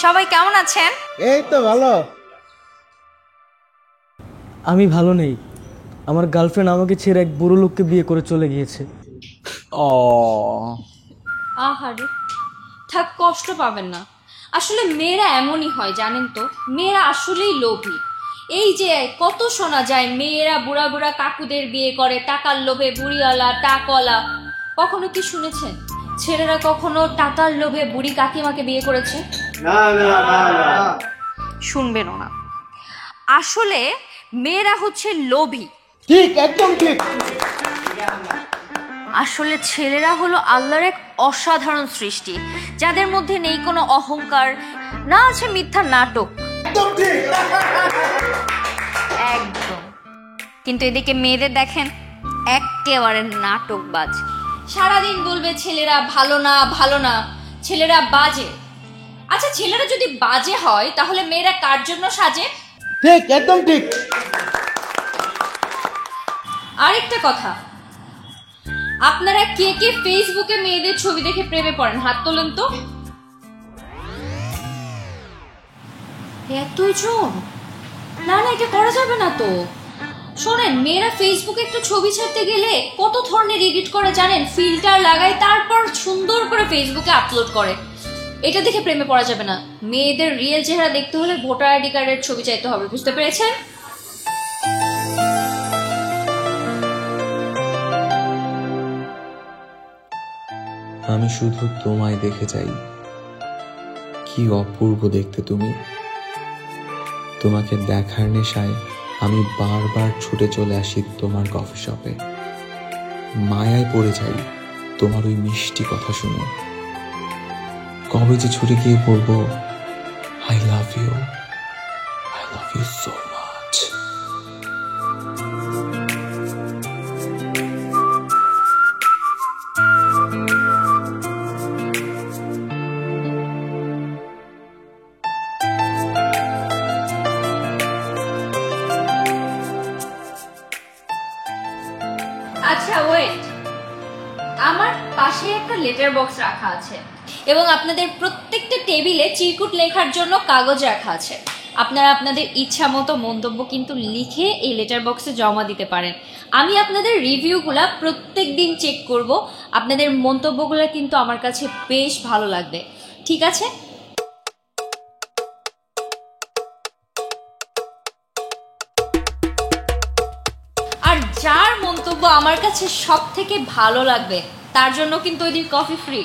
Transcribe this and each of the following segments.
সবাই কেমন আছেন? এই তো ভালো। আমি ভালো নেই। আমার গার্লফ্রেন্ড আমাকে ছেড়ে এক বুড়ো লোককে বিয়ে করে চলে গিয়েছে। আহারে, থাক, কষ্ট পাবেন না। আসলে মেয়েরা এমনই হয় জানেন তো, মেয়েরা আসলেই লোভী। এই যে কত শোনা যায় মেয়েরা বুড়া বুড়া কাকুদের বিয়ে করে টাকার লোভে, বুড়িওয়ালা টাকওয়ালা। কখনো কি শুনেছেন ছেলেরা কখনো টাকার লোভে বুড়ি কাকিমাকে বিয়ে করেছে? না না না না, শুনবেনও না। আসলে মেয়েরা হচ্ছে লোভী। ঠিক, একদম ঠিক। আসলে ছেলেরা হলো আল্লাহর এক অসাধারণ সৃষ্টি, যাদের মধ্যে নেই কোনো অহংকার, না আছে মিথ্যা নাটক। একদম ঠিক। একদম। কিন্তু এদিকে মেয়েদের দেখেন, একেবারে নাটকবাজ। সারাদিন বলবে ছেলেরা ভালো না ভালো না, ছেলেরা বাজে। আচ্ছা, ছেলেরা যদি বাজে হয় তাহলে মেয়েরা কার জন্য সাজে? ঠিক, একদম ঠিক। আরেকটা কথা, আপনারা কে কে ফেসবুকে মেয়েদের ছবি দেখে প্রেমে পড়েন? হাত তোলেন তো। এতই জন? না না, এটা করা যাবে না তো। শোনেন, মেয়েরা ফেসবুকে একটা ছবি ছাড়তে গেলে কত ধরনের এডিট করে জানেন? ফিল্টার লাগায়, তারপর সুন্দর করে ফেসবুকে আপলোড করে। এটা দেখে প্রেমে পড়া যাবে না। মেয়েদের রিয়েল চেহারা দেখতে হলে ভোটার আইডি কার্ডের ছবি চাইতে হবে, বুঝতে পেরেছেন? আমি শুধু তোমায় দেখে যাই, কি অপূর্ব দেখতে তুমি। তোমাকে দেখার নেশায় আমি বারবার ছুটে চলে আসি তোমার কফি শপে। মায়ায় পড়ে যাই তোমার ওই মিষ্টি কথা শুনে। কবে যে ছুটে গিয়ে বলবো I love you, I love you so much. আচ্ছা ওয়েট, আমার পাশে একটা লেটার বক্স রাখা আছে এবং আপনাদের প্রত্যেকটা টেবিলে চিরকুট লেখার জন্য কাগজ রাখা আছে। আপনারা আপনাদের ইচ্ছা মতো মন্তব্য কিন্তু লিখে এই লেটার বক্সে জমা দিতে পারেন। আমি আপনাদের রিভিউগুলা প্রত্যেক দিন চেক করব। আপনাদের মন্তব্যগুলো কিন্তু আমার কাছে বেশ ভালো লাগবে, ঠিক আছে? আর যার মন্তব্য আমার কাছে সব থেকে ভালো লাগবে তার জন্য কিন্তু ওই দিন কফি ফ্রি।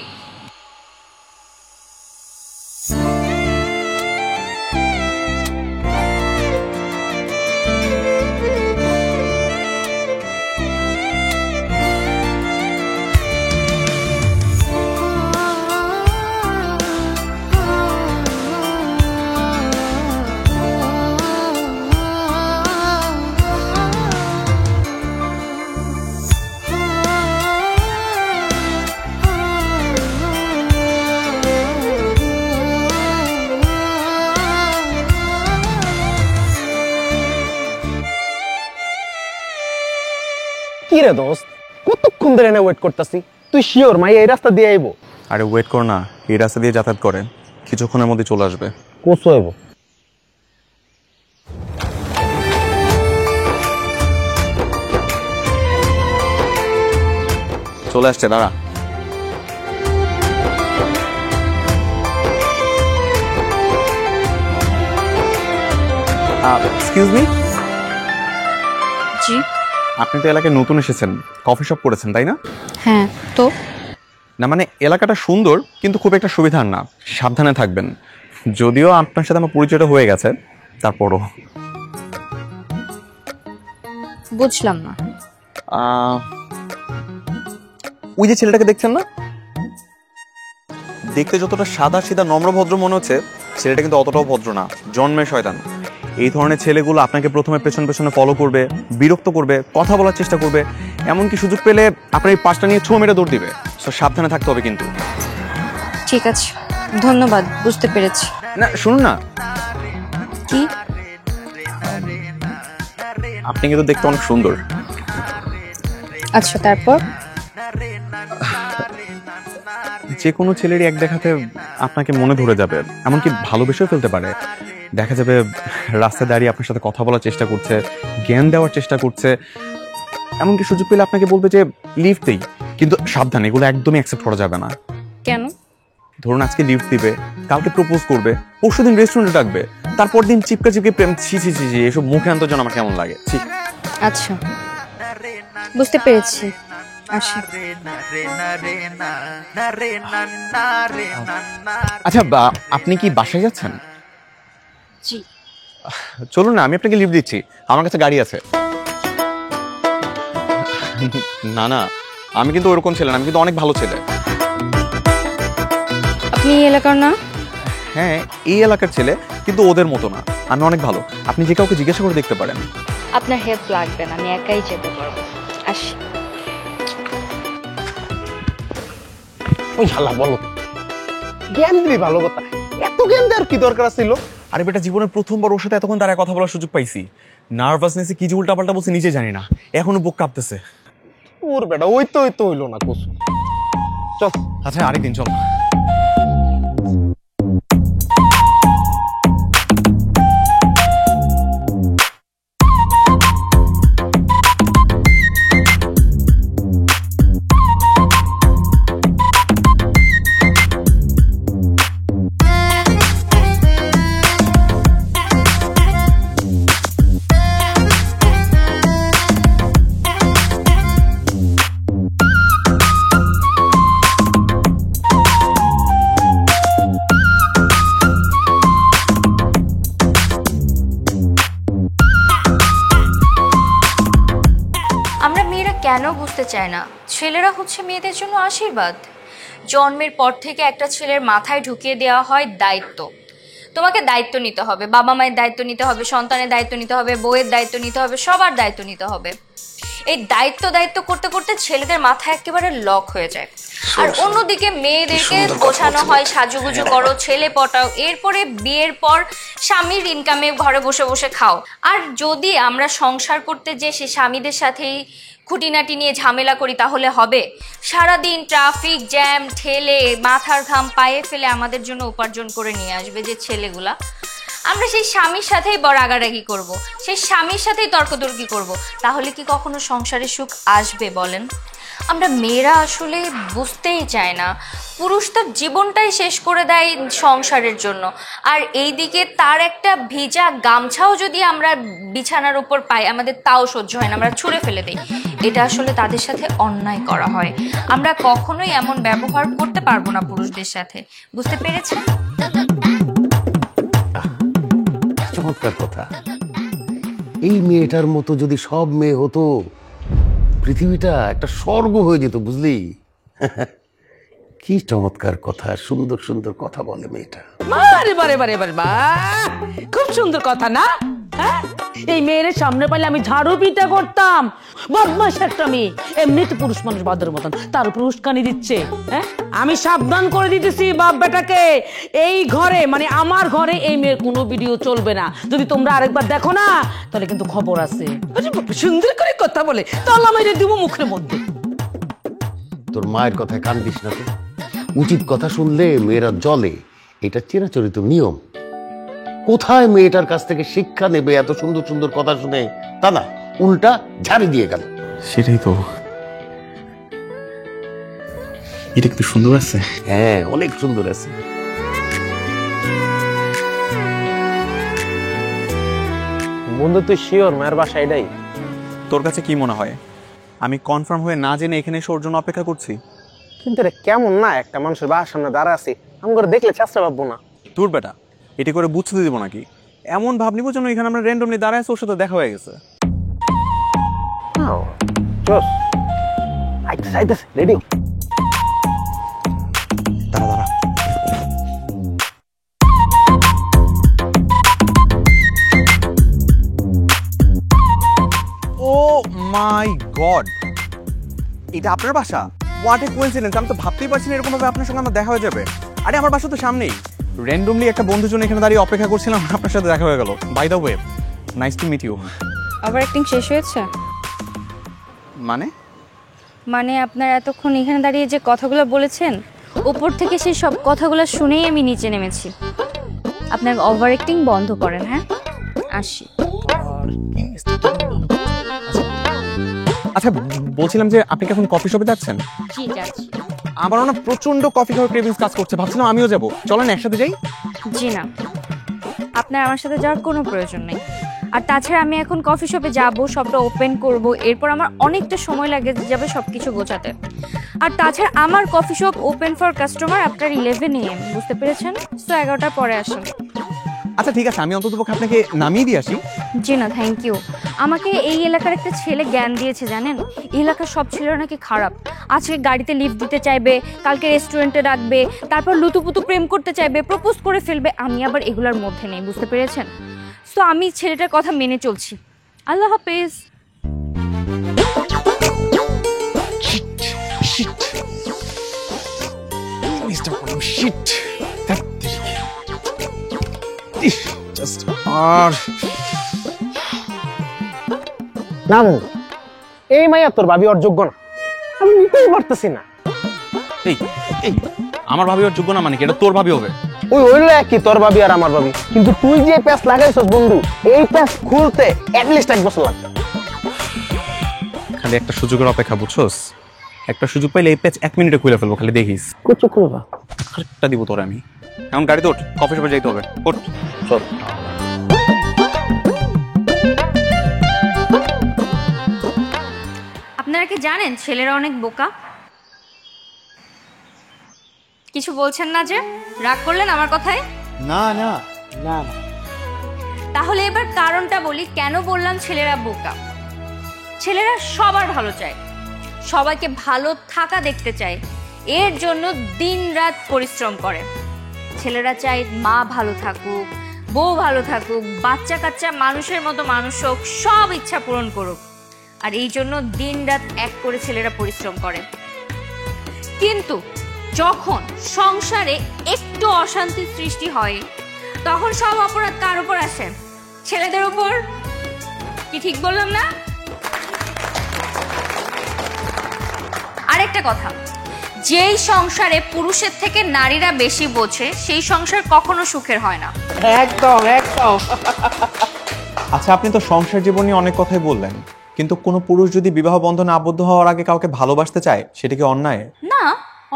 কি রে দোস্ত, কতক্ষণ ধরে না ওয়েট করতেছি। তুই শিওর মাই এই রাস্তা দিয়ে আইবো? আরে ওয়েট কর না, এই রাস্তা দিয়ে যাতায়াত করে, কিছুক্ষণের মধ্যে চলে আসবে। কোসো আইবো? চলে আসছে, দাঁড়া। Excuse me. জি। আপনি তো এলাকায় নতুন এসেছেন, কফি শপ করেছেন তাই না? হ্যাঁ তো। না মানে এলাকাটা সুন্দর কিন্তু খুব একটা সুবিধার না, সাবধানে থাকবেন। যদিও আপনার সাথে আমার পরিচয়টা হয়ে গেছে, তারপরও। বুঝলাম না। ওই যে ছেলেটাকে দেখছেন না, দেখতে যতটা সাদা সিধা নম্র ভদ্র মনে হচ্ছে, ছেলেটা কিন্তু অতটাও ভদ্র না, জন্মের শয়তান। এই ধরনের ছেলেগুলো আপনাকে প্রথমে পেছনে ফলো করবে, বিরক্ত করবে, কথা বলার চেষ্টা করবে, এমনকি সুযোগ পেলে আপনার এই পাশটা নিয়ে ছো মেরে দৌড় দিবে। সো সাবধানে থাকতে হবে কিন্তু। ঠিক আছে, ধন্যবাদ, বুঝতে পেরেছি। না শুনুন না, কি? আপনি কিন্তু দেখতে অনেক সুন্দর। আচ্ছা, তারপর? যে কোনো ছেলেরই এক দেখাতে আপনাকে মনে ধরে যাবে, এমনকি ভালোবেসেও ফেলতে পারে। দেখা যাবে রাস্তায় দাঁড়িয়ে আপনার সাথে কথা বলার চেষ্টা করছে, জ্ঞান দেওয়ার চেষ্টা করছে, এমনকি সুযোগ পেলে আপনাকে বলবে যে লিফট দেই। কিন্তু সাবধান, এগুলো একদমই অ্যাকসেপ্ট করা যাবে না। কেন? ধরুন আজকে লিফট দিবে, কালকে প্রপোজ করবে, পরশুদিন রেস্টুরেন্টে ডাকবে, তারপর দিন চিপকা চিপকে প্রেম। ছি ছি ছি ছি, এসব মুখে আনতে যেন আমার কেমন লাগে। ছি। আচ্ছা, বুঝতে পেরেছি। আচ্ছা আচ্ছা, আপনি কি বাসায় যাচ্ছেন? জি। চলুন না, আমি আপনাকে লিফট দিচ্ছি, আমার কাছে গাড়ি আছে। না না, আমি কিন্তু ওরকম ছেলে না, আমি কিন্তু অনেক ভালো ছেলে। আপনি এই এলাকার না? হ্যাঁ, এই এলাকার ছেলে, কিন্তু ওদের মতো না। আমি অনেক ভালো, আপনি যে কাউকে জিজ্ঞাসা করে দেখতে পারেন। আপনার হেল্প লাগবে না, আমি একাই যেতে পারবো। আসি। ওই শালা বলো, জ্ঞান দিবি ভালো কথা, এত জ্ঞান দেওয়ার কি দরকার ছিল? আরে বেটা, জীবনের প্রথমবার ওর সাথে এতক্ষণ দাঁড়ায় কথা বলার সুযোগ পাইছি। নার্ভাসনেসে কি যে উল্টাপাল্টা বলছে নিজে জানি না, এখনো বুক কাঁপতেছে। ওর বেটা ওই তো হইলো না কুসু। চল। আচ্ছা, আরেকদিন চল। আমরা মেয়েরা কেন বুঝতে চাই না, ছেলেরা হচ্ছে মেয়েদের জন্য আশীর্বাদ। জন্মের পর থেকে একটা ছেলের মাথায় ঢুকিয়ে দেওয়া হয় দায়িত্ব। তোমাকে দায়িত্ব নিতে হবে, বাবা মায়ের দায়িত্ব নিতে হবে, সন্তানের দায়িত্ব নিতে হবে, বউয়ের দায়িত্ব নিতে হবে, সবার দায়িত্ব নিতে হবে। এই দায়িত্ব করতে করতে ছেলেদের মাথা একেবারে লক হয়ে যায়। আর অন্যদিকে মেয়েদেরকে বোঝানো হয় সাজুগুজু করো, ছেলে পটাও, এরপরে বিয়ের পর স্বামীর ইনকামে ঘরে বসে বসে খাও। আর যদি আমরা সংসার করতে যে সে স্বামীদের সাথেই খুঁটিনাটি নিয়ে ঝামেলা করি তাহলে হবে? সারাদিন ট্রাফিক জ্যাম ঠেলে মাথার ঘাম পায়ে ফেলে আমাদের জন্য উপার্জন করে নিয়ে আসবে যে ছেলেগুলা, আমরা সেই স্বামীর সাথেই বড় রাগারাগি করব, সেই স্বামীর সাথেই তর্কতর্কি করব, তাহলে কি কখনো সংসারে সুখ আসবে বলেন? আমরা মেয়েরা আসলে বুঝতেই চাই না, পুরুষ তার জীবনটাই শেষ করে দেয় সংসারের জন্য, আর এইদিকে তার একটা ভিজা গামছাও যদি আমরা বিছানার উপর পাই আমাদের তাও সহ্য হয় না, আমরা ছুঁড়ে ফেলে দিই। এটা আসলে তাদের সাথে অন্যায় করা হয়। আমরা কখনোই এমন ব্যবহার করতে পারবো না পুরুষদের সাথে, বুঝতে পেরেছেন? চমৎকার কথা। এই মেয়েটার মতো যদি সব মেয়ে হতো, পৃথিবীটা একটা স্বর্গ হয়ে যেত, বুঝলি? কি চমৎকার কথা, সুন্দর সুন্দর কথা বলে মেয়েটা। বারে বারে বারে বারে বা, খুব সুন্দর কথা না? হ্যাঁ, এই মেয়ের সামনে পাইলে আমি ঝাড়ু পিটা করতাম। বদমাশ একটা মেয়ে, এমনিতে পুরুষ মানুষ বাদের মতন, তার উপর উস্কানি দিচ্ছে। হ্যাঁ, আমি সাবধান করে দিতেছি বাপ বেটাকে, এই ঘরে মানে আমার ঘরে এই মেয়ের কোনো ভিডিও চলবে না। যদি তোমরা আরেকবার দেখো না তাহলে কিন্তু খবর আছে। সুন্দর করে কথা বলে তাহলে আমি দিব মুখের মধ্যে। তোর মায়ের কথায় কান দিস না তো, উচিত কথা শুনলে মেয়েরা জ্বলে, এটা চিরাচরিত নিয়ম। কোথায় মেয়েটার কাছ থেকে শিক্ষা নেবে এত সুন্দর সুন্দর কথা শুনে? তা না, উল্টা ঝাড়ি দিয়ে গেল। সেটাই তো, এটা কিন্তু সুন্দর আছে। হ্যাঁ, অনেক সুন্দর আছে। বন্ধু তুই শিওর মায়ের বাসা এটাই? তোর কাছে কি মনে হয় আমি কনফার্ম হয়ে না জেনে এখানে এসে ওর জন্য অপেক্ষা করছি? কিন্তু এটা কেমন না, একটা মানুষের বাসার সামনে দাঁড়া আছি, আমি করে দেখলে চেষ্টা পাবো না। তোর বেটা, এটি করে বুঝতে দিব নাকি? এমন ভাব নিব যেন এখানে আমরা র্যান্ডমলি দাঁড়ায় আছি, ওর সাথে দেখা হয়ে গেছে। রেডি? দাঁড়া দাঁড়া, ও মাই গড, এটা আপনার বাসা? হোয়াট এ কোইন্সিডেন্স, আমি তো ভাবতেই পারছি না এরকম ভাবে আপনার সঙ্গে আমার দেখা হয়ে যাবে। আরে আমার বাসা তো সামনেই, র্যান্ডমলি একটা বন্ধুর জন্য এখানে দাঁড়িয়ে অপেক্ষা করছিলাম, আপনার সাথে দেখা হয়ে গেল। By the way, nice to meet you. আবার অ্যাক্টিং শেষ হয়েছে? মানে মানে আপনার এতক্ষণ এখানে দাঁড়িয়ে যে কথাগুলো বলেছেন উপর থেকে সেই সব কথাগুলো শুনেই আমি নিচে নেমেছি। আপনার ওভার অ্যাক্টিং বন্ধ করেন, হ্যাঁ? আসি। আচ্ছা বলছিলাম যে আপনি কি এখন কফি শপে যাচ্ছেন? জি যাচ্ছি। আমারও না প্রচন্ড কফি খাওয়ার ক্রেভিংস কাজ করছে, ভাবছিলাম আমিও যাবো, চলেন একসাথে যাই। জি না, আপনার আমার সাথে যাওয়ার কোনো প্রয়োজন নেই। আর তাছাড়া আমি এখন কফি শপে যাব, শপটা ওপেন করব, এরপর আমার অনেকটা সময় লাগে যাবে সব কিছু গোছাতে। আর তাছাড়া আমার coffee shop open for customer after 11 AM, বুঝতে পেরেছেন? সো 11টার পরে আসুন। আচ্ছা ঠিক আছে, আমি অন্ততপক্ষে আপনাকে নামিয়ে দিয়ে আসি। জি না, থ্যাংক ইউ। আমাকে এই এলাকার একটা ছেলে জ্ঞান দিয়েছে জানেন, এই এলাকার সব ছেলেরা নাকি খারাপ। আজকে গাড়িতে লিফট দিতে চাইবে, কালকে রেস্টুরেন্টে রাখবে, তারপর লুতুপুতু প্রেম করতে চাইবে, প্রপোজ করে ফেলবে। আমি আবার এগুলোর মধ্যে নেই, বুঝতে পেরেছেন? তো আমি ছেলেটার কথা মেনে চলছি। আল্লাহ হাফেজ। না বন্ধু, এই মাইয়া তোর ভাবি ওর যোগ্য না, আমি নিতেই পারতেছি না। এই এই আমার ভাবি ওর যোগ্য না মানে কি? এটা তোর ভাবি হবে? ওই হইলো একই, তোর ভাবি আর আমার ভাবি। কিন্তু তুই যে প্যাচ লাগাইছস বন্ধু, এই প্যাচ খুলতে অ্যাটলিস্ট 1 বছর লাগবে। খালি একটা সুযোগের অপেক্ষা, বুঝছস? একটা সুযোগ পাইলে এই প্যাচ 1 মিনিটে খুলে ফেলবো, খালি দেখিস। কুচু করবা আরেকটা দিব তোরে আমি। এখন গাড়িতে ওঠ, কফি শপে যাইতে হবে। ওঠ, চল। আপনারা কি জানেন ছেলেরা অনেক বোকা? কিছু বলছেন না যে? রাগ করলেন আমার কথায়? না না না। তাহলে এবার কারণটা বলি কেন বললাম ছেলেরা বোকা। ছেলেরা সবার ভালো চায়, সবাইকে ভালো থাকা দেখতে চায়, এর জন্য দিনরাত পরিশ্রম করে। ছেলেরা চায় মা ভালো থাকুক, বউ ভালো থাকুক, বাচ্চা কাচ্চা মানুষের মতো মানুষ হোক, সব ইচ্ছা পূরণ করুক। আর এই জন্য দিনরাত এক করে ছেলেরা পরিশ্রম করে। কিন্তু যখন সংসারে একটু অশান্তির সৃষ্টি হয়, তখন সব অপরাধ কার উপর আসে? ছেলেদের উপর। কি ঠিক বললাম না? আরেকটা কথা, যেই সংসারে পুরুষের থেকে নারীরা বেশি বোঝে, সেই সংসার কখনো সুখের হয় না। একদম একদম। আচ্ছা আপনি তো সংসার জীবন নিয়ে অনেক কথাই বললেন, কিন্তু কোনো পুরুষ যদি বিবাহ বন্ধনে আবদ্ধ হওয়ার আগে কাউকে ভালোবাসতে চায়, সেটা কি অন্যায়? না,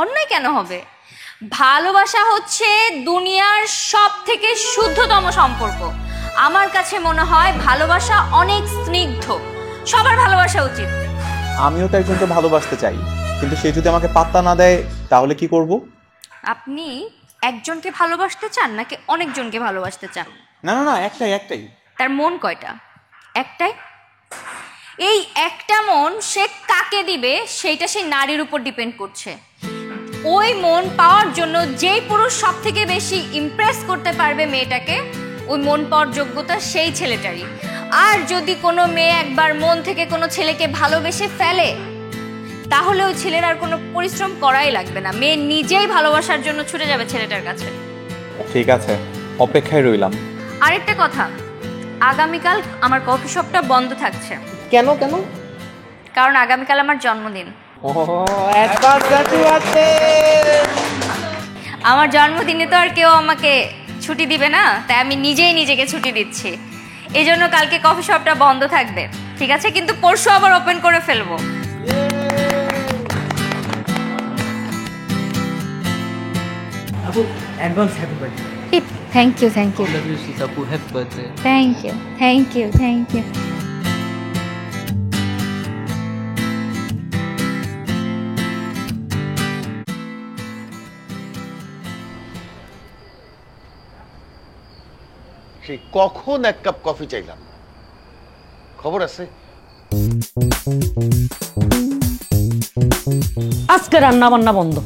অন্যায় কেন হবে? ভালোবাসা হচ্ছে দুনিয়ার সব থেকে শুদ্ধতম সম্পর্ক। আমার কাছে মনে হয় ভালোবাসা অনেক স্নিগ্ধ, সবার ভালোবাসা উচিত। আমিও তো একজনকে ভালোবাসতে চাই, কিন্তু সে যদি আমাকে পাত্তা না দেয় তাহলে কি করব? আপনি একজনকে ভালোবাসতে চান নাকি অনেকজনকে ভালোবাসতে চান? না না না, একটাই। তার মন কয়টা? একটাই। এই একটা মন সে কাকে দিবে সেইটা সেই নারীর উপর ডিপেন্ড করছে। ওই মন পাওয়ার জন্য যেই পুরুষ সব থেকে বেশি ইমপ্রেস করতে পারবে মেয়েটাকে, ওই মন পাওয়ার যোগ্যতা সেই ছেলেটারই। আর যদি কোনো মেয়ে একবার মন থেকে কোনো ছেলেকে ভালোবেসে ফেলে, তাহলে ওই ছেলের আর কোনো পরিশ্রম করাই লাগবে না, মেয়ে নিজেই ভালোবাসার জন্য ছুটে যাবে ছেলেটার কাছে। ঠিক আছে, অপেক্ষায় রইলাম। আরেকটা কথা, আগামীকাল আমার কফি শপটা বন্ধ থাকছে। কেন কেন? কারণ আগামীকাল আমার জন্মদিন। আমার জন্মদিনে তো আর কেউ আমাকে ছুটি দিবে না, তাই আমি নিজেই নিজেকে ছুটি দিচ্ছি। এই জন্য কালকে কফি শপটা বন্ধ থাকবে, ঠিক আছে? কিন্তু পরশু আবার ওপেন করে ফেলবো। আপু advance happy birthday. Thank you, thank you, congratulations আপু, happy birthday. Thank you, thank you, thank you. সেই কখন 1 কাপ কফি চাইলাম, খবর আছে? আজকে রান্না বান্না বন্ধ,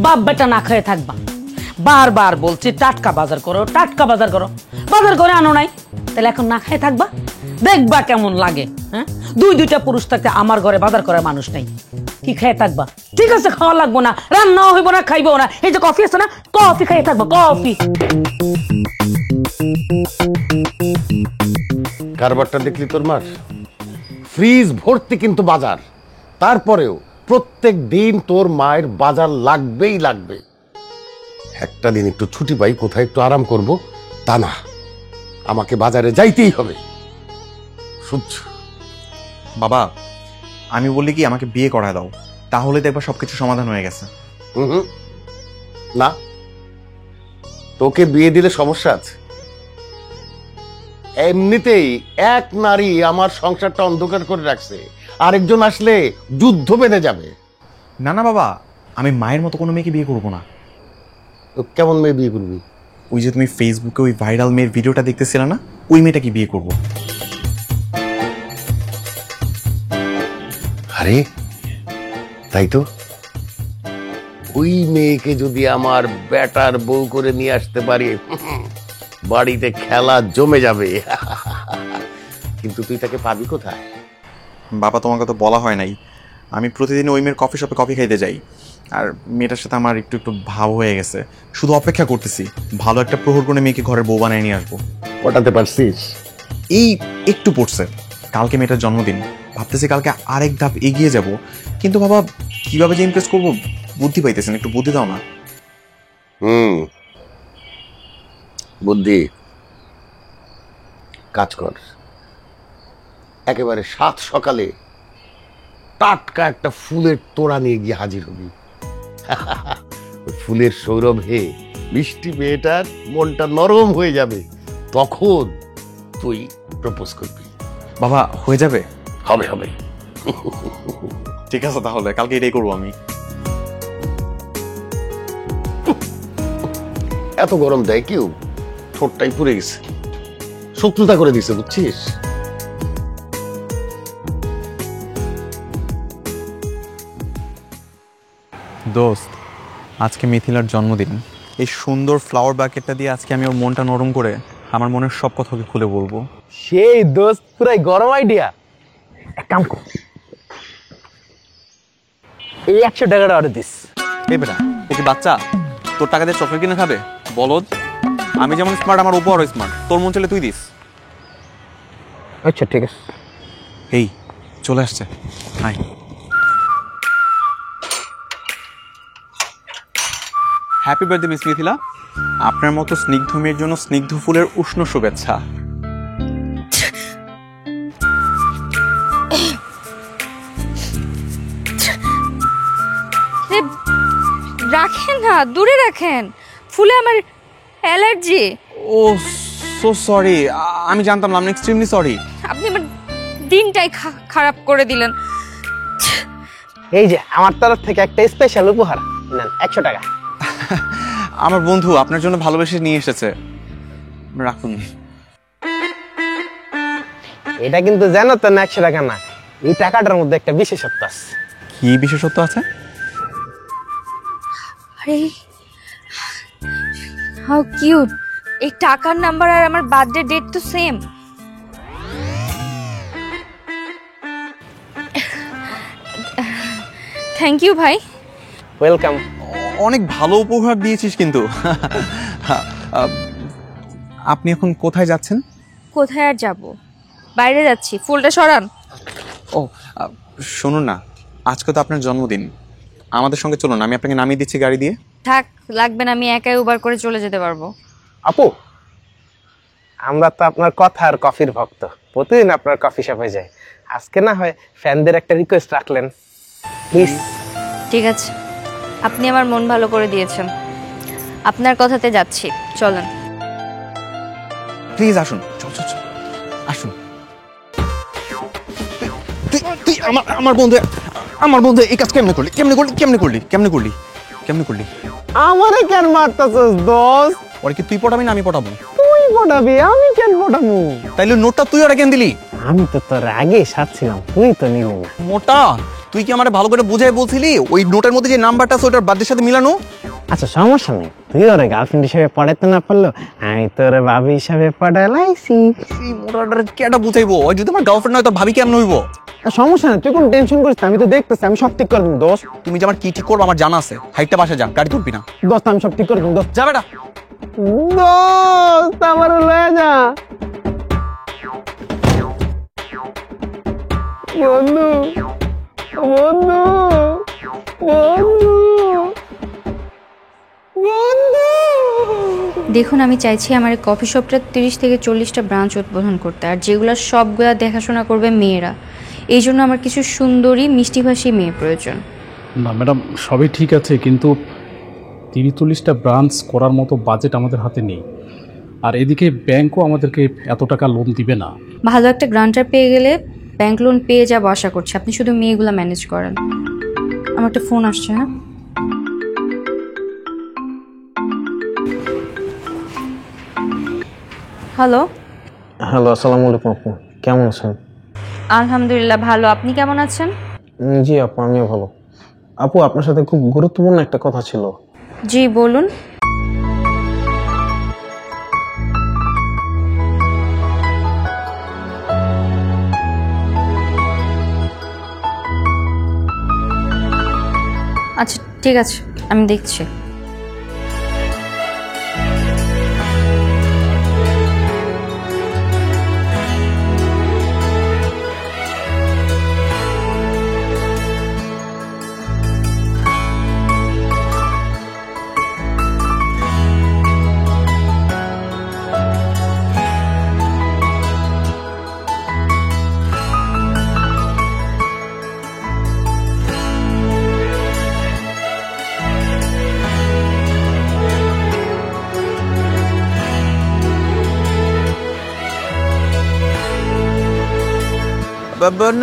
বাপ বেটা না খেয়ে থাকবা। বারবার বলছি টাটকা বাজার করো, টাটকা বাজার করো, বাজার করে আনো নাই, তাহলে এখন না খেয়ে থাকবা? দেখবা কেমন লাগে। হ্যাঁ, 2-2টা পুরুষ থাকতে আমার ঘরে বাজার করার মানুষ নাই, কি খেয়ে থাকবা? ঠিক আছে, খাওয়া লাগবো না, রান্নাও হইব না, খাইবো না। এই যে কফি আছে না, কফি খেয়ে থাকবো, কফি। কারবারটা দেখলি তোর মার? ফ্রিজ ভর্তি কিন্তু বাজার, তারপরেও প্রত্যেক দিন তোর মায়ের বাজার লাগবেই লাগবে। একটা দিন একটু ছুটি পাই, কোথায় একটু আরাম করব, তা না, আমাকে বাজারে যাইতেই হবে। সহ্য। বাবা, আমি বললি কি আমাকে বিয়ে করায় দাও, তাহলে দেখবা সবকিছু সমাধান হয়ে গেছে। হুম, না, তোকে বিয়ে দিলে সমস্যা আছে। এমনিতেই এক নারী আমার সংসারটা অন্ধকার করে রাখছে, আরেকজন আসলে যুদ্ধ বেঁধে যাবে। না না বাবা, আমি মায়ের মতো কোনো মেয়েকে বিয়ে করবো না। তো কেমন মেয়ে বিয়ে করবি? ওই যে তুমি ফেসবুকে ওই ভাইরাল মেয়ের ভিডিওটা দেখতেছিলে না, ওই মেয়েটাকে বিয়ে করবো। আরে তাই তো, ওই মেয়েকে যদি আমার বেটার বউ করে নিয়ে আসতে পারি, বাড়িতে খেলা জমে যাবে। কিন্তু তুই তাকে পাবি কোথায়? বাবা, তোমাকে তো বলা হয় নাই, আমি প্রতিদিন ওই মেয়ের কফি শপে কফি খাইতে যাই। আর মেয়েটার সাথে আমার একটু একটু ভাব হয়ে গেছে, শুধু অপেক্ষা করতেছি ভালো একটা প্রহর করে মেয়েকে ঘরের বউ বানিয়ে নিয়ে আসবো। পটাতে পারছিস? এই একটু পড়ছে, কালকে মেয়েটার জন্মদিন, ভাবতেছি কালকে আরেক ধাপ এগিয়ে যাব। কিন্তু বাবা, কিভাবে যে ইমপ্রেস করবো বুদ্ধি পাইতেছেন, একটু বুদ্ধি দাও না। বুদ্ধি, কাজ কর, একেবারে সাত সকালে টাটকা একটা ফুলের তোড়া নিয়ে গিয়ে হাজির হবি। ফুলের সৌরভে মিষ্টি মেয়েটার মনটা নরম হয়ে যাবে, তখন তুই প্রপোজ করবি। বাবা, হয়ে যাবে? হবে হবে। ঠিক আছে, তাহলে কালকে এটাই করবো আমি। এত গরম দেয় কেউ? ঠোঁটটাই পুড়ে গেছে, শত্রুতা করে দিছে, বুঝছিস? দোস্ত, আজকে মিথিলার জন্মদিন। এই সুন্দর ফ্লাওয়ার বাকেটটা দিয়ে আজকে আমি ওর মনটা নরম করে আমার মনের সব কথা ওকে খুলে বলবো। সেই দোস্ত, পুরাই গরম আইডিয়া। এক কাম কর, এই 100 টাকাটা অর্ডার দিস। এই বেটা, ও কি বাচ্চা? তোর টাকা দিয়ে চকলেট কিনে খাবে? বলদ, আমি যেমন স্মার্ট, আমার উপর স্মার্ট। তোর মন চলে তুই দিস। আচ্ছা ঠিক আছে। এই চলে আসছে, hi. Happy birthday miss Mithila. আপনার মতো স্নিগ্ধ মেয়ের জন্য স্নিগ্ধ ফুলের উষ্ণ শুভেচ্ছা। রাখেন না, দূরে রাখেন, ফুলে আমার অ্যালার্জি। ও সো সরি, আমি জানতাম না, আমি এক্সট্রিমলি সরি। আপনি আমার দিনটাই খারাপ করে দিলেন। এই যে আমার তরফ থেকে একটা স্পেশাল উপহার, নেন 100 টাকা। আমার বন্ধু আপনার জন্য ভালোবেসে নিয়ে এসেছে, রাখুন। এটা কিন্তু জানো তো না 100 টাকা না, এই টাকাটার মধ্যে একটা বিশেষত্ব আছে। কি বিশেষত্ব আছে? আরে হাউ কিউট, এই টাকার নাম্বার আর আমার বার্থডে ডেট তো সেম। থ্যাংক ইউ ভাই। ওয়েলকাম। অনেক ভালো উপহার দিয়েছিস কিন্তু। আপনি এখন কোথায় যাচ্ছেন? কোথায় আর যাব, বাইরে যাচ্ছি। ফুলটা সরান। ও শুনুন না, আজকে তো আপনার জন্মদিন, আমাদের সঙ্গে চলুন, আমি আপনাকে নামিয়ে দিচ্ছি গাড়ি দিয়ে। থাক, লাগবে না, আমি একাই উবার করে চলে যেতে পারবো। আপু, আমরা তো আপনার কথা আর কফির ভক্ত, প্রতিদিন আপনার কফি শপে যাই। আজকে না হয় ফ্যানদের একটা রিকোয়েস্ট রাখলেন, প্লিজ। ঠিক আছে, আপনি আমার মন ভালো করে দিয়েছেন, আপনার কথাতে যাচ্ছি, চলেন। প্লিজ আসুন, চল চল চল, আসুন। তুই আমার বন্ধু এই কাজ কেমনে করলি? আমারে কেন মারতাছস দোস্ত? ওরে কি তুই পটাবি না আমি পটাবো? তুই পটাবি, আমি কেন পটাবো? তাইলে নোটটা তুই ওরা কেন দিলি? আমি তো তোর আগে সাথছিলাম, তুই তো নিলি না। মোটা, তুই কি আমারে ভালো করে বুঝাই বলছিলি ওই নোটের মধ্যে যে নাম্বারটা আছে ওটার বার্থডের সাথে মিলানো? আচ্ছা সমস্যা নেই, তুই ওরে গার্লফ্রেন্ড হিসেবে পড়াইতে না পারলো, আমি তোর ভাবি হিসাবে পড়াইলাইছি। এই মোটাটার কেটা বুঝাইবো? ওই যদি আমার গার্লফ্রেন্ড হয় তোর ভাবি কেমন হইবো? সমস্যা নেই, তুই কোনো টেনশন করিস না, আমি তো দেখতেছি, আমি সব ঠিক করে দেবো দোস্ত। তুমি যে আমার কি ঠিক করবো আমার জানা আছে। হাইটটা বাসা যা, গাড়ি তুলবি না। দোস্ত আমি সব ঠিক করে দেবো দোস্ত। যা বেটা। দোস্ত আমার লয়ে যা। বন্ধু বন্ধু বন্ধু বন্ধু দেখুন, আমি চাইছি আমার এই কফি শপটা 30 থেকে 40টা ব্রাঞ্চ উদ্বোধন করতে, আর যেগুলো সবগুলা দেখাশোনা করবে মেয়েরা। এই জন্য আমার কিছু সুন্দরী মিষ্টিভাষী মেয়ে প্রয়োজন। না ম্যাডাম, সবই ঠিক আছে, কিন্তু 30-40টা ব্রাঞ্চ করার মতো বাজেট আমাদের হাতে নেই। আর এদিকে ব্যাংকও আমাদেরকে এত টাকা লোন দিবে না। ভালো একটা গ্রান্টার পেয়ে গেলে ব্যাংক লোন পেয়ে যাবো আশা করছি। আপনি শুধু মেয়েগুলো ম্যানেজ করেন। আমার একটা ফোন আসছে। হ্যাঁ, হ্যালো। হ্যালো, আসসালামু আলাইকুম আপু, কেমন আছেন? আলহামদুলিল্লাহ ভালো, আপনি কেমন আছেন? জি আপু, আমিও ভালো। আপু, আপনার সাথে খুব গুরুত্বপূর্ণ একটা কথা ছিল। জি বলুন। আচ্ছা ঠিক আছে, আমি দেখছি।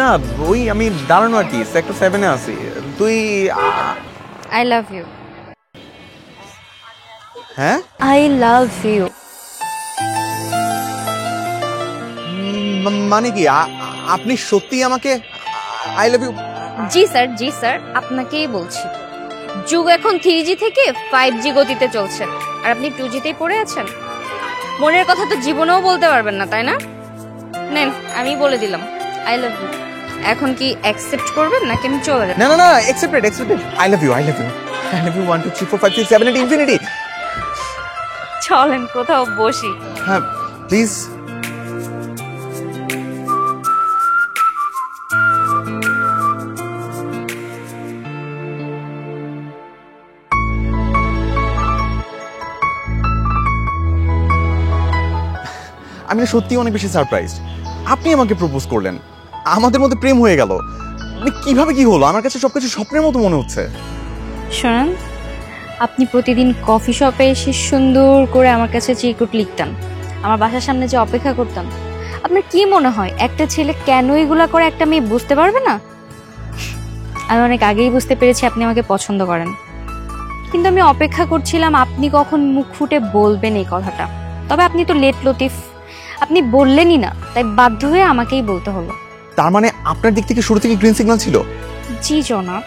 না, ওই আমি দাঁড়ানো আর কি, সেক্টর 7-এ আছি। তুই আই লাভ ইউ। হ্যাঁ, আই লাভ ইউ। মানে কি আপনি সত্যি আমাকে আই লাভ ইউ? জি স্যার, জি স্যার, আপনাকেই বলছি। যুগ এখন 3G থেকে 5G গতিতে চলছে, আর আপনি 2G-তেই পড়ে আছেন। মনের কথা তো জীবনেও বলতে পারবেন না, তাই না? নেন, আমি বলে দিলাম আই লাভ ইউ। এখন কি অ্যাকসেপ্ট করবেন নাকি আমি চলে যাব? না না না, accepted accepted. I love you, I love you, I love you 1 2 3 4 5 6 7 8 infinity. চলেন কোথাও বসি। হ্যাঁ প্লিজ। আমি না সত্যি অনেক বেশি সারপ্রাইজড। আপনি আমাকে প্রপোজ করলেন, আমাদের মধ্যে প্রেম হয়ে গেল। কিভাবে কি হলো? আমার কাছে সবকিছু স্বপ্নের মতো মনে হচ্ছে। শোনেন, আপনি প্রতিদিন কফি শপে এসে সুন্দর করে আমার কাছে চিরকুট লিখতেন, আমার বাসার সামনে যে অপেক্ষা করতাম। আপনার কি মনে হয় একটা ছেলে কেন এগুলা করে একটা মেয়ে বুঝতে পারবে না? আমি অনেক আগেই বুঝতে পেরেছি আপনি আমাকে পছন্দ করেন, কিন্তু আমি অপেক্ষা করছিলাম আপনি কখন মুখ ফুটে বলবেন এই কথাটা। তবে আপনি তো লেট লতিফ, আপনি বললেনই না, তাই বাধ্য হয়ে আমাকেই বলতে হলো। তার মানে আপনার দিক থেকে শুরু থেকে গ্রিন সিগন্যাল ছিল? জি জনাব।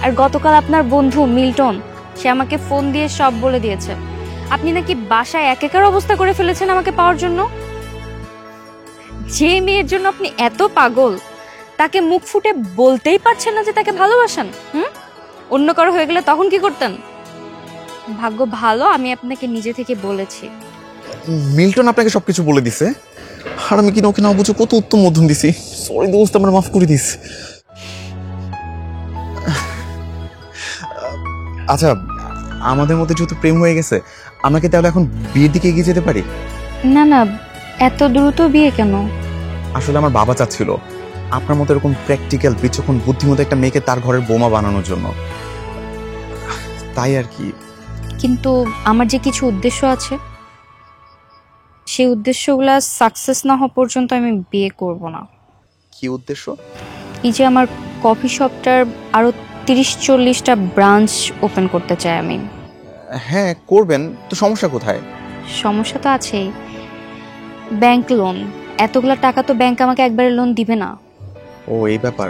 আর গতকাল আপনার বন্ধু মিল্টন, সে আমাকে ফোন দিয়ে সব বলে দিয়েছে। আপনি নাকি বাসায় একাকার অবস্থা করে ফেলেছেন আমাকে পাওয়ার জন্য। যে মেয়ের জন্য আপনি এত পাগল, তাকে মুখ ফুটে বলতেই পারছেন না যে তাকে ভালোবাসেন। অন্য কারো হয়ে গেলে তখন কি করতেন? ভাগ্য ভালো আমি আপনাকে নিজে থেকে বলেছি। মিল্টন আপনাকে সবকিছু বলে দিছে, আর আমি কিনা ওকে না বুঝে কত উত্তম মধ্যম দিছি। সরি দোস্ত, আমার মাফ করে দিস। আচ্ছা, আমাদের মধ্যে যেহেতু প্রেম হয়ে গেছে, আমরা কি তাহলে এখন বিয়ের দিকে এগিয়ে যেতে পারি? না না, এত দ্রুত বিয়ে কেন? আসলে আমার বাবা চাচ্ছিল আপনার মতো এরকম প্র্যাকটিক্যাল বিচক্ষণ বুদ্ধিমতো একটা মেয়েকে তার ঘরের বোমা বানানোর জন্য, তাই আর কি। কিন্তু আমার যে কিছু উদ্দেশ্য আছে, সেই উদ্দেশ্যগুলো সাকসেস না হওয়া পর্যন্ত আমি বিয়ে করব না। কি উদ্দেশ্য? এই যে আমার কফি শপটার আরো 30-40টা ব্রাঞ্চ ওপেন করতে চাই আমি। হ্যাঁ করবেন তো, সমস্যা কোথায়? সমস্যা তো আছেই, ব্যাংক লোন। এতগুলা টাকা তো ব্যাংক আমাকে একবারে লোন দিবে না। ও এই ব্যাপার।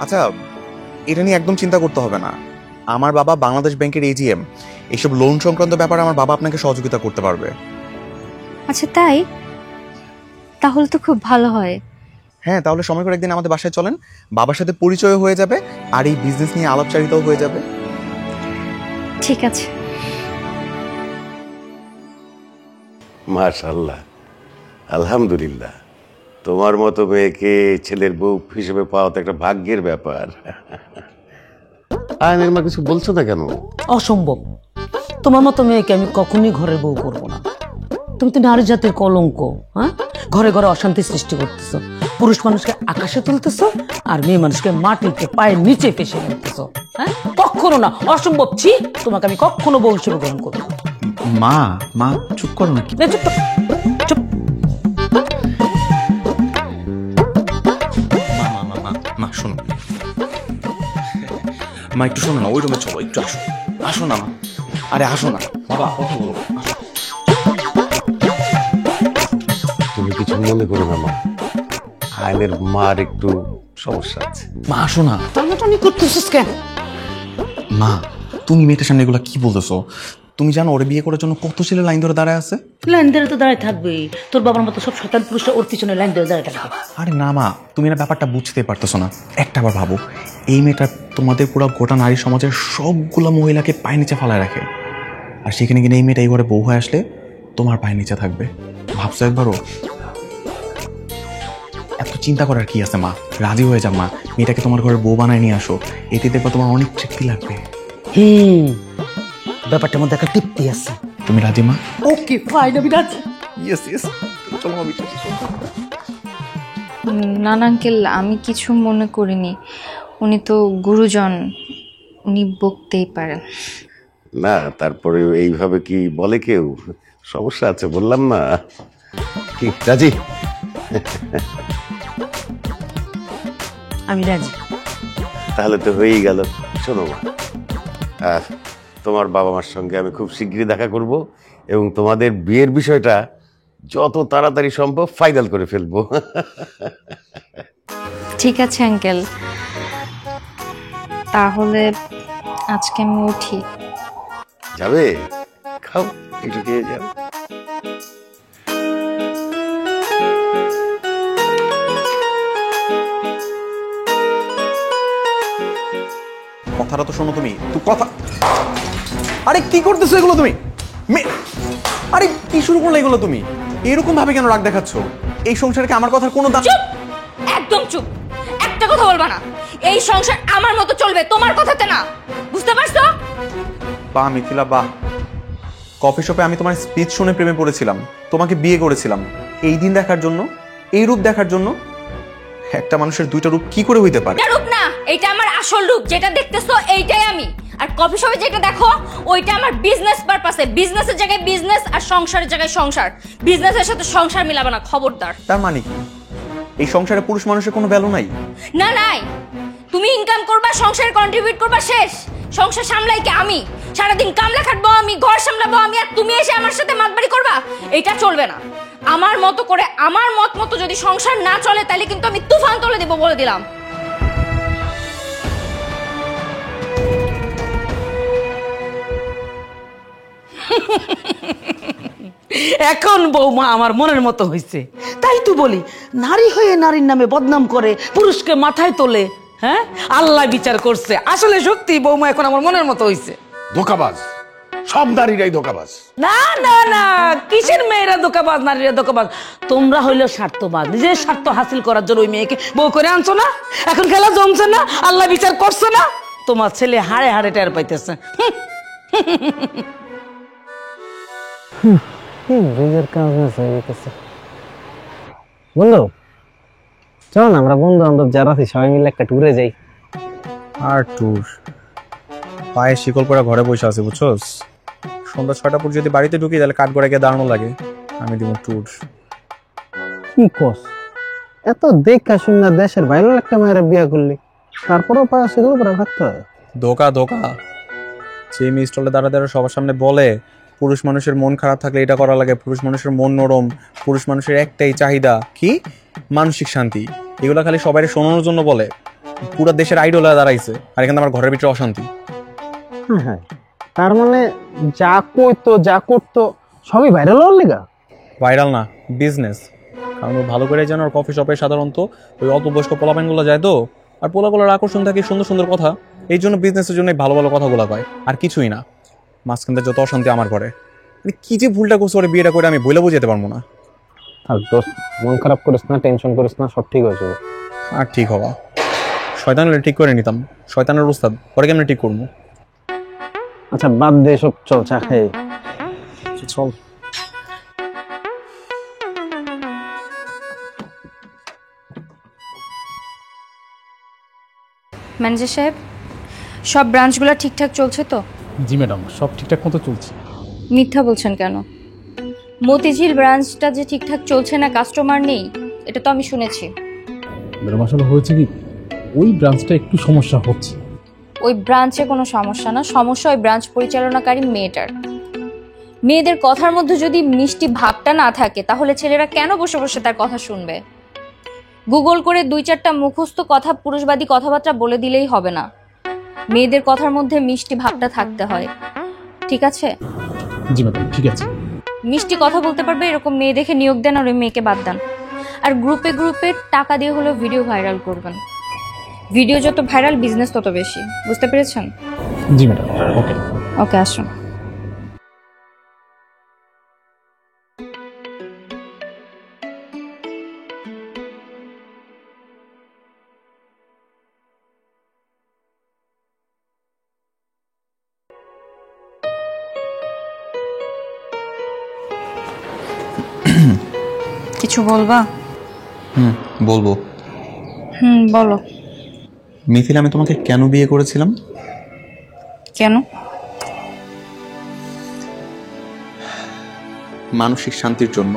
আচ্ছা, এটা নিয়ে একদম চিন্তা করতে হবে না। আমার বাবা বাংলাদেশ ব্যাংকের এজিএম, এইসব লোন সংক্রান্ত ব্যাপারে আমার বাবা আপনাকে সহযোগিতা করতে পারবে। আচ্ছা তাই? তাহলে তো খুব ভালো হয়। হ্যাঁ, তাহলে সময় করে একদিন আমাদের বাসায় চলেন, বাবার সাথে পরিচয় হয়ে যাবে, আর এই বিজনেস নিয়ে আলাপচারিতাও হয়ে যাবে। ঠিক আছে। মাশাআল্লাহ, আলহামদুলিল্লাহ। তোমার মতো মেয়েকে ছেলের বউ হিসেবে পাওয়া তো একটা ভাগ্যের ব্যাপার। আয়নের মা কিছু বলছো না কেন? অসম্ভব। তোমার মতো মেয়েকে আমি কখনোই ঘরের বউ করবো না। তুমি তো নারী জাতির কলঙ্ক। হ্যাঁ, ঘরে ঘরে অশান্তি সৃষ্টি করতেছো, পুরুষ মানুষকে আকাশে তুলতেছো আর মেয়ে মানুষকে মাটিতে পায়ের নিচে ফেসে রাখতেছো। হ্যাঁ, কখনো না, অসম্ভব। ছি, তোমাকে আমি কখনো বউ হিসেবে গ্রহণ করবো না। মা মা চুপ করো না। চুপ কর, চুপ। মা শোনো, মা একটু শোনো না, ওই রুমে চলো, একটু আসো, আসো না মা, আরে আসো না বাবা, কথা বলো। তুমি কিছু মনে করো না মা, আইনের মার একটু সমস্যা আছে। মা আসো না। টানাটানি করতেছিস কেন? মা তুমি মেয়েটার সামনে এগুলো কি বলতেছো? তুমি জানো ওরে বিয়ে করার জন্য কত ছেলে লাইন ধরে দাঁড়ায় আছে? লাইন ধরে তো দাঁড়ায় থাকবেই, তোর বাবার মতো সব শয়তান পুরুষরা ওর পিছনে লাইন ধরে দাঁড়ায় থাকবে। আরে না মা, তুমি না ব্যাপারটা বুঝতে পারতেছো না। একটা বার ভাবো, এই মেয়েটা তোমাদের পুরো গোটা নারী সমাজের সবগুলা মহিলাকে পায়ের নিচে ফালায় রাখে, আর সেখানে কিনে এই মেয়েটা এই ঘরে বউ হয়ে আসলে তোমার পায়ের নিচে থাকবে। ভাবছো একবারও? এত চিন্তা করার কি আছে মা? রাজি হয়ে যাও মা, মেয়েটাকে তোমার ঘরে বউ বানায় নিয়ে আসো, এতে দেখবা তোমার অনেক তৃপ্তি লাগবে। ব্যাপারটার মধ্যে একটা তৃপ্তি আছে। তুমি রাজি মা? ওকে ফাইন, আমি রাজি। ইয়েস ইয়েস, চলো মা ভিতরে। না না আঙ্কেল, আমি কিছু মনে করিনি। উনি তো গুরুজন, উনি বকতেই পারেন। না তারপরে এইভাবে কি বলে কেউ? সমস্যা আছে বললাম না। কি রাজি? আমি রাজি। তাহলে তো হয়েই গেল। শোনো মা, তোমার বাবা মার সঙ্গে আমি খুব শীঘ্রই দেখা করব এবং তোমাদের বিয়ের বিষয়টা যত তাড়াতাড়ি সম্ভব ফাইনাল করে ফেলবো। ঠিক আছে আঙ্কেল, তাহলে আজকে আমি উঠি। যাবে? খাও, একটু খেয়ে যাও। কথাটা তো শোনো তুমি, তুই কথা। আরে কি করতেছো এগুলো তুমি? আরে কি শুরু করলে এগুলো তুমি? এরকম ভাবে কেন রাগ দেখাচ্ছ? এই সংসারে কি আমার কথার কোনো দাম? চুপ, একদম চুপ, একটা কথা বলবা না। এই সংসার আমার মতো চলবে, তোমার কথাতে না, বুঝতে পারছো? বাহ মিথিলা বাহ, কফি শপে আমি তোমার স্পিচ শুনে প্রেমে পড়েছিলাম, তোমাকে বিয়ে করেছিলাম এই দিন দেখার জন্য, এই রূপ দেখার জন্য। একটা মানুষের দুইটা রূপ কি করে হইতে পারে? এটা রূপ না, এটা আমার আসল রূপ। যেটা দেখতেছো এইটাই আমি, আর কফি শপে যেটা দেখো ওইটা আমার বিজনেস পারপাসে। বিজনেসের জায়গায় বিজনেস আর সংসারের জায়গায় সংসার। বিজনেসের সাথে সংসার মিলাবে না, খবরদার। তার মানে কি এই সংসারে পুরুষ মানুষের কোনো ভ্যালু নাই? না নাই, তুমি ইনকাম করবা, সংসারে কন্ট্রিবিউট করবা, শেষ। সংসার সামলাই কি আমি? সারাদিন কামলা খাটবো আমি, ঘর সামলাবো আমি, আর তুমি এসে আমার সাথে মাতবাড়ি করবা? এটা চলবে না। আমার মতো করে, আমার মত মতো যদি সংসার না চলে তাহলে কিন্তু আমি তুফান তুলে দেবো, বলে দিলাম। এখন বৌমা আমার মনের মতো হয়েছে, তাই তো বলি নারী হয়ে নারীর নামে বদনাম করে, পুরুষকে মাথায় তোলে। হ্যাঁ, আল্লাহ বিচার করছে। আসলে সত্যি বৌমা এখন আমার মনের মতো হয়েছে। ধোকাবাজ, সব নারীরাই ধোকাবাজ। না না না, কিসের মেয়েরা ধোকাবাজ, নারীরা ধোকাবাজ? তোমরা হইলো স্বার্থবাদ, নিজের স্বার্থ হাসিল করার জন্য ওই মেয়েকে বউ করে আনছো না। এখন খেলা জমছে না, আল্লাহ বিচার করছে না। তোমার ছেলে হাড়ে হাড়ে টের পাইতেছে। বন্ধু চল না, আমরা বন্ধু বান্ধব যারা আছি সবাই মিলে একটা ট্যুরে যাই। আর ট্যুর? পায়ে শিকল পরে ঘরে বসে আছে, বুঝছোস? সন্ধ্যা 6টা পর যদি বাড়িতে ঢুকি তাহলে কাঠ গড়ে গিয়ে দাঁড়ানো লাগে। আমি দিব ট্যুর। কি কস? এত দেখা শুননা দেশের বাইরে একটা মায়ের বিয়ে করলি, তারপরেও পায়ে শিকল পরে থাকতে হয়? ধোকা ধোকা। যে মিস্টলে দাঁড়া দাঁড়া সবার সামনে বলে পুরুষ মানুষের মন খারাপ থাকলে এটা করা লাগে, পুরুষ মানুষের মন নরম, পুরুষ মানুষের একটাই চাহিদা কি? মানসিক শান্তি। এগুলো খালি সবাই শোনানোর জন্য বলে। পুরো দেশের আইডল হয়ে দাঁড়াইছে, আর এখানে আমার ঘরের ভিতরে অশান্তি। হ্যাঁ, তার মানে যা কইতো যা করতো সবই ভাইরাল হওয়ার লেগা? ভাইরাল না, বিজনেস। কারণ ও ভালো করে জানো, কফি শপে সাধারণত ওই অল্প বয়স্ক পোলাপাইনগুলো যায় তো, আর পোলাগুলোর আকর্ষণ থাকে সুন্দর সুন্দর কথা, এই জন্য বিজনেসের জন্য ভালো ভালো কথাগুলো কয়, আর কিছুই না। মাঝখানটা যত অশান্তি আমার ঘরে। কি যে ভুলটা করছে ওরে বিয়েটা করে আমি বইলে বুঝাতে পারবো না। আর দোস্ত, মন খারাপ করিস না, টেনশন করিস না, সব ঠিক হয়ে যাবে। আর ঠিক হবা, শয়তান হলে ঠিক করে নিতাম। শয়তানের উস্তাদ, পরে কেমনে ঠিক করবো? আচ্ছা বাদ দে সব, চল চা খাই। চল। ম্যানেজার সাহেব, সব ব্রাঞ্চগুলো ঠিকঠাক চলছে তো? জি ম্যাডাম, সব ঠিকঠাক মতো চলছে। মিথ্যা বলছেন কেন? মতিঝিল ব্রাঞ্চটা যে ঠিকঠাক চলছে না, কাস্টমার নেই, এটা তো আমি শুনেছি। ম্যাডাম আসলে হয়েছে কি, ওই ব্রাঞ্চটা একটু সমস্যা হচ্ছে। ওই ব্রাঞ্চে কোনো সমস্যা না, সমস্যা ওই ব্রাঞ্চ পরিচালনাকারী মেয়েটার। মেয়েদের কথার মধ্যে যদি মিষ্টি ভাবটা না থাকে তাহলে ছেলেরা কেন বসে বসে তার কথা শুনবে? গুগল করে 2-4টা মুখস্থ কথা, পুরুষবাদী কথাবার্তা বলে দিলেই হবে না, মেয়েদের কথার মধ্যে মিষ্টি ভাবটা থাকতে হয়। ঠিক আছে? জি ম্যাডাম, ঠিক আছে। মিষ্টি কথা বলতে পারবে এরকম মেয়ে দেখে নিয়োগ দেন, আর ওই মেয়েকে বাদ দেন। আর গ্রুপে গ্রুপে টাকা দিয়ে হলেও ভিডিও ভাইরাল করবেন। ভিডিও যত ভাইরাল, বিজনেস তত বেশি। বুঝতে পেরেছেন? জি ম্যাডাম, ওকে। ওকে, আসুন। কিছু বলবা? বলবো। বলো। মিথিলা, আমি তোমাকে কেন বিয়ে করেছিলাম? কেন? মানসিক শান্তির জন্য।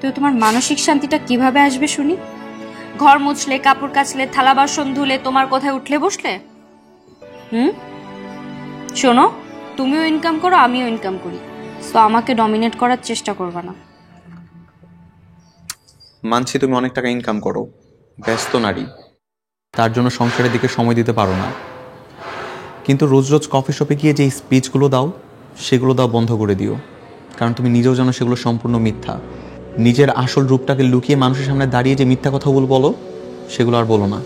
তো তোমার মানসিক শান্তিটা কিভাবে আসবে শুনি? ঘর মুছলে, কাপড় কাচলে, থালা বাসন ধুলে, তোমার কথায় উঠলে বসলে? শোনো, তুমিও ইনকাম করো, আমিও ইনকাম করি, তো আমাকে ডমিনেট করার চেষ্টা করবে না। মানছি তুমি অনেক টাকা ইনকাম করো, ব্যস্ত নারী, তার জন্য সংসারের দিকে সময় দিতে পারো না, কিন্তু রোজ রোজ কফি শপে গিয়ে যে স্পিচগুলো দাও সেগুলো দাও বন্ধ করে দিও, কারণ তুমি নিজেও জানো সেগুলো সম্পূর্ণ মিথ্যা। নিজের আসল রূপটাকে লুকিয়ে মানুষের সামনে দাঁড়িয়ে যে মিথ্যা কথাগুলো বলো সেগুলো আর বলো না।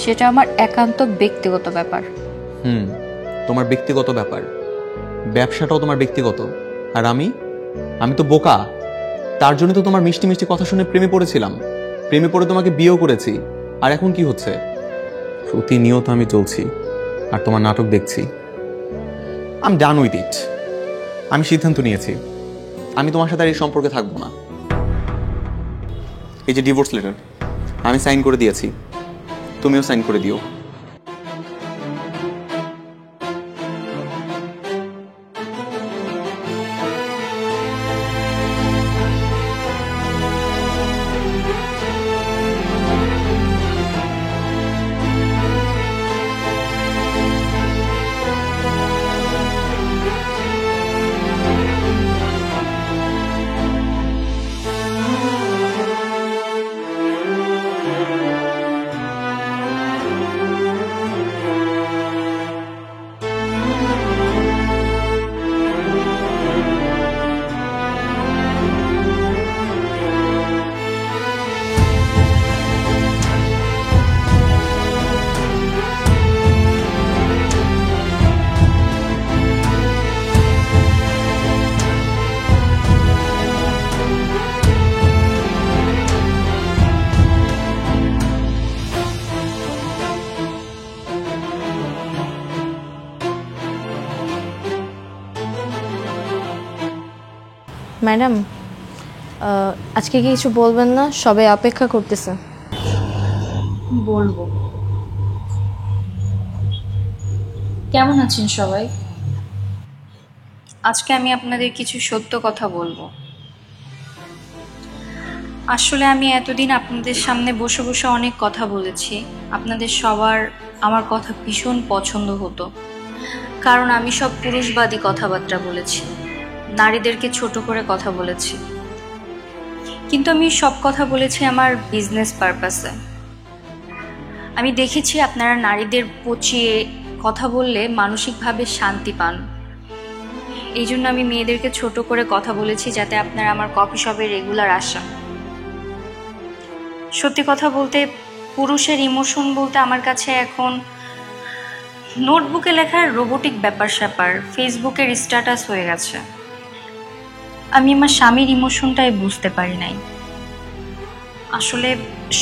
সেটা আমার একান্ত ব্যক্তিগত ব্যাপার। তোমার ব্যক্তিগত ব্যাপার, ব্যবসাটাও তোমার ব্যক্তিগত। আর আমি তো বোকা, তার জন্য তো তোমার মিষ্টি মিষ্টি কথা শুনে প্রেমে পড়েছিলাম, প্রেমে পড়ে তোমাকে বিয়েও করেছি। আর এখন কি হচ্ছে? প্রতিনিয়ত আমি চলছি আর তোমার নাটক দেখছি। I am done with it. আমি সিদ্ধান্ত নিয়েছি, আমি তোমার সাথে আর এই সম্পর্কে থাকবো না। এই যে ডিভোর্স লেটার আমি সাইন করে দিয়েছি, তুমিও সাইন করে দিও। ম্যাডাম, আজকে কি কিছু বলবেন না? সবাই অপেক্ষা করতেছে। বলবো। কেমন আছেন সবাই? আজকে আমি আপনাদের কিছু সত্য কথা বলবো। আসলে আমি এতদিন আপনাদের সামনে বসে বসে অনেক কথা বলেছি। আপনাদের সবার আমার কথা ভীষণ পছন্দ হতো, কারণ আমি সব পুরুষবাদী কথাবার্তা বলেছি, নারীদেরকে ছোট করে কথা বলেছি। কিন্তু আমি সব কথা বলেছি আমার বিজনেস পারপাসে। আমি দেখেছি আপনারা নারীদের পচিয়ে কথা বললে মানসিকভাবে শান্তি পান। এই জন্য আমি মেয়েদেরকে ছোট করে কথা বলেছি, যাতে আপনারা আমার কফি শপে রেগুলার আসেন। সত্যি কথা বলতে, পুরুষের ইমোশন বলতে আমার কাছে এখন নোটবুকে লেখার রোবোটিক ব্যাপার স্যাপার, ফেসবুকের স্ট্যাটাস হয়ে গেছে। আমি আমার স্বামীর ইমোশনটাই বুঝতে পারি নাই। আসলে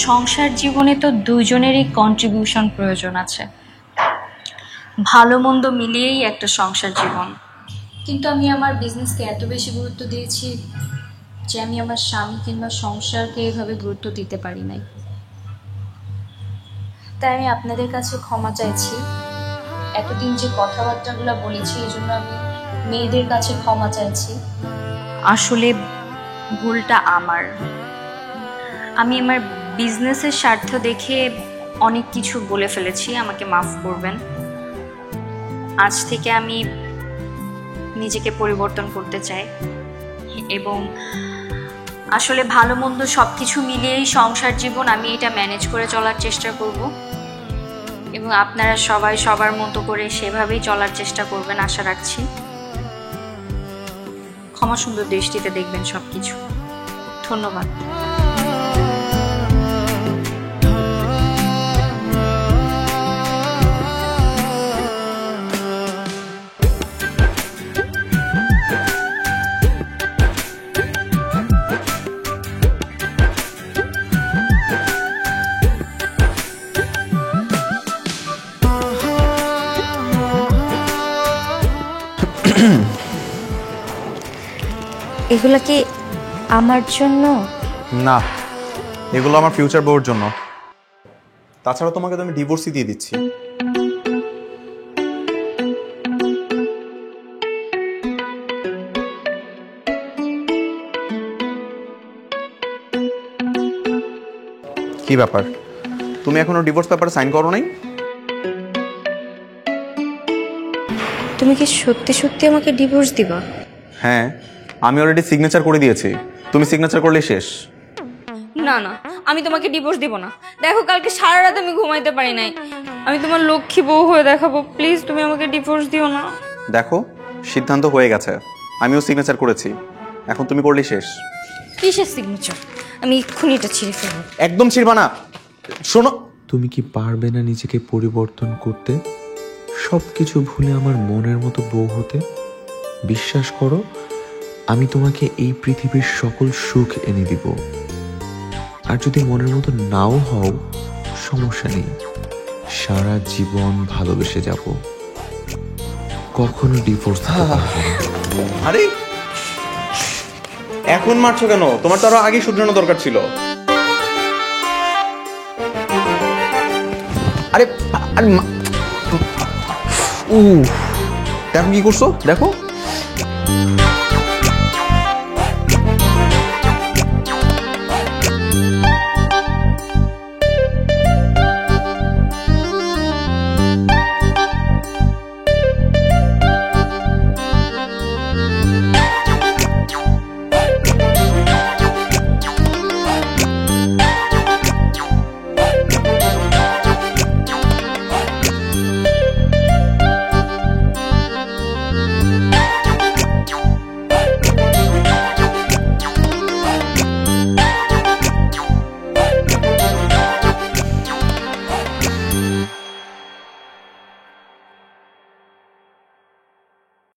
সংসার জীবনে তো দুইজনেরই কন্ট্রিবিউশন প্রয়োজন আছে। ভালো মন্দ মিলিয়েই একটা সংসার জীবন। কিন্তু আমি আমার বিজনেসকে এত বেশি গুরুত্ব দিয়েছি যে আমি আমার স্বামী কিংবা সংসারকে এভাবে গুরুত্ব দিতে পারি নাই। তাই আমি আপনাদের কাছে ক্ষমা চাইছি। এতদিন যে কথাবার্তাগুলো বলেছি এই জন্য আমি মেয়েদের কাছে ক্ষমা চাইছি। আসলে ভুলটা আমার। আমি আমার বিজনেসের স্বার্থ দেখে অনেক কিছু বলে ফেলেছি, আমাকে মাফ করবেন। আজ থেকে আমি নিজেকে পরিবর্তন করতে চাই এবং আসলে ভালো মন্দ সব কিছু মিলিয়েই সংসার জীবন, আমি এটা ম্যানেজ করে চলার চেষ্টা করব এবং আপনারা সবাই সবার মতো করে সেভাবেই চলার চেষ্টা করবেন আশা রাখছি। ক্ষমা সুন্দর দৃষ্টিতে দেখবেন সব কিছু। ধন্যবাদ। এগুলা কি আমার জন্য? না, এগুলো আমার ফিউচার বউর জন্য। তাছাড়া তোমাকে তো আমি ডিভোর্সই দিয়ে দিচ্ছি। কি ব্যাপার, তুমি এখনো ডিভোর্স পেপারে সাইন করো নাই? তুমি কি সত্যি সত্যি আমাকে ডিভোর্স দিবা? হ্যাঁ, আমি অলরেডি সিগনেচার করে দিয়েছি, তুমি সিগনেচার করলে শেষ। না না, আমি তোমাকে ডিভোর্স দিব না। দেখো, কালকে সারা রাত আমি ঘুমাইতে পারি নাই। আমি তোমার লক্ষ্মী বউ হয়ে দেখাবো। প্লিজ তুমি আমাকে ডিভোর্স দিও না। দেখো, সিদ্ধান্ত হয়ে গেছে, আমিও সিগনেচার করেছি, এখন তুমি করলে শেষ। কিসের সিগনেচার? আমি এক্ষুনি এটা ছিঁড়ে ফেলবো। একদম ছিড়বা না। শোনো, তুমি কি পারবে না নিজেকে পরিবর্তন করতে, সব কিছু ভুলে আমার মনের মতো বউ হতে? বিশ্বাস করো, আমি তোমাকে এই পৃথিবীর সকল সুখ এনে দিব। আর যদি মনের মতো নাও হও, সমস্যা নেই, সারা জীবন ভালোবেসে যাব, কখনো ডিভোর্স দিতে পারবো না। আরে এখন মারছো কেন? তোমার তো আরো আগে শুধরানো দরকার ছিল। আরে আরে দেখো কি করছো, দেখো।